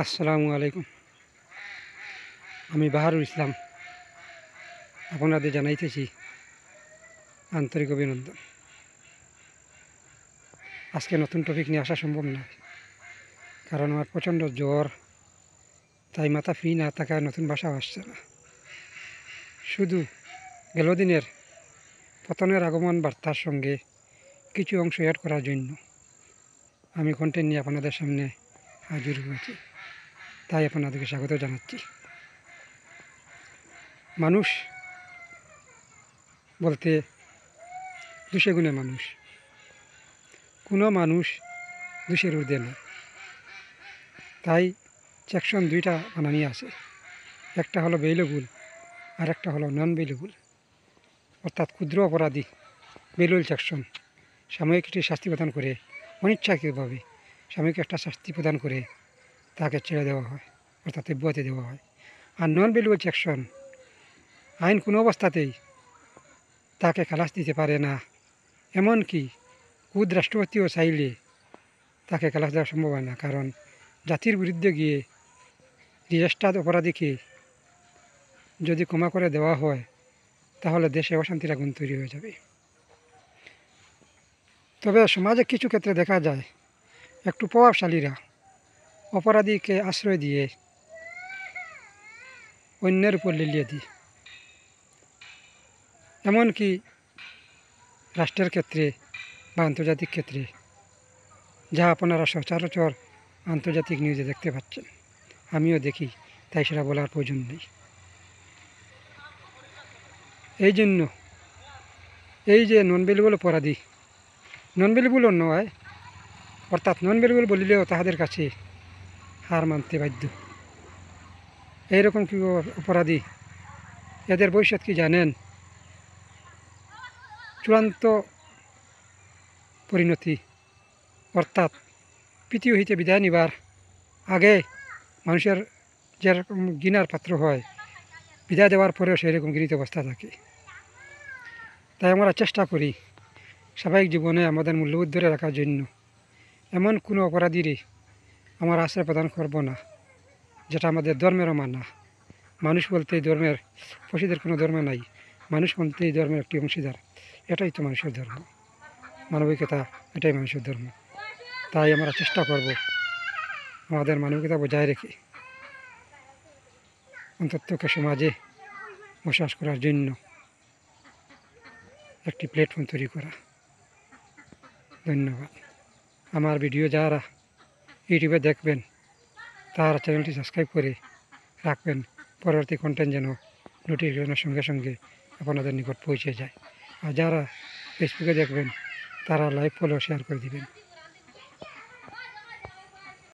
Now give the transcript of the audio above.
আসসালামু আলাইকুম। আমি বাহারুল ইসলাম আপনাদের জানাইতেছি আন্তরিক অভিনন্দন। আজকে নতুন টপিক নিয়ে আসা সম্ভব নয়, কারণ আমার প্রচণ্ড জ্বর, তাই মাথা ফ্রি না থাকায় নতুন ভাষা আসছে না। শুধু গেল দিনের পতনের আগমন বার্তার সঙ্গে কিছু অংশ অ্যাড করার জন্য আমি কন্টেন্ট নিয়ে আপনাদের সামনে হাজির হয়েছি, তাই আপনাদেরকে স্বাগত জানাচ্ছি। মানুষ বলতে দুশে গুণে মানুষ, কোনো মানুষ দুশের ঊর্ধ্বে নয়। তাই সেকশন দুইটা বানানি আছে, একটা হলো বেইলেবল আর একটা হলো নন বেইলেবল, অর্থাৎ ক্ষুদ্র অপরাধী বেইলেবল সেকশন সাময়িক একটি শাস্তি প্রদান করে, অনিচ্ছাকৃতভাবে সাময়িক একটা শাস্তি প্রদান করে তাকে ছেড়ে দেওয়া হয়, অর্থাৎ অব্যাহতি দেওয়া হয়। আর নন বেইলেবল সেকশন আইন কোনো অবস্থাতেই তাকে খালাস দিতে পারে না, এমনকি খুদ রাষ্ট্রপতিও চাইলে তাকে খালাস দেওয়া সম্ভব হয় না, কারণ জাতির বিরুদ্ধে গিয়ে রেজিস্টার্ড অপরাধীকে যদি ক্ষমা করে দেওয়া হয় তাহলে দেশে অশান্তির আগুন তৈরি হয়ে যাবে। তবে সমাজে কিছু ক্ষেত্রে দেখা যায় একটু প্রভাবশালীরা অপরাধীকে আশ্রয় দিয়ে অন্যের উপর লেলিয়ে দিই, এমনকি রাষ্ট্রের ক্ষেত্রে বা আন্তর্জাতিক ক্ষেত্রে, যা আপনারা সচরাচর আন্তর্জাতিক নিউজে দেখতে পাচ্ছেন। আমিও দেখি, তাই সেটা বলার প্রয়োজন নেই। এই জন্য এই যে নন বেইলেবল অপরাধী, নন বেইলেবলও নয়, অর্থাৎ নন বেইলেবল বলিলেও তাহাদের কাছে হার মানতে বাধ্য। এইরকম কি অপরাধী, এদের ভবিষ্যৎ কি জানেন? চূড়ান্ত পরিণতি, অর্থাৎ পৃথিবী হইতে বিদায় নিবার আগে মানুষের যেরকম ঘৃণার পাত্র হয়, বিদায় দেওয়ার পরেও সেরকম ঘৃণিত অবস্থা থাকে। তাই আমরা চেষ্টা করি স্বাভাবিক জীবনে আমাদের মূল্যবোধ ধরে রাখার জন্য এমন কোনো অপরাধীরে আমার আশ্রয় প্রদান করব না যেটা আমাদের ধর্মেরও মানা। মানুষ বলতে এই ধর্মের পশুদের কোনো ধর্ম নাই, মানুষ বলতে এই ধর্মের একটি অংশীদার, এটাই তো মানুষের ধর্ম, মানবিকতা এটাই মানুষের ধর্ম। তাই আমরা চেষ্টা করব আমাদের মানবিকতা বজায় রেখে অন্ততকে সমাজে বসবাস করার জন্য একটি প্ল্যাটফর্ম তৈরি করা। ধন্যবাদ। আমার ভিডিও যারা ইউটিউবে দেখবেন তারা চ্যানেলটি সাবস্ক্রাইব করে রাখবেন, পরবর্তী কন্টেন্ট যেন নোটিফিকেশনের সঙ্গে সঙ্গে আপনাদের নিকট পৌঁছে যায়। আর যারা ফেসবুকে দেখবেন তারা লাইক ফলো শেয়ার করে দিবেন।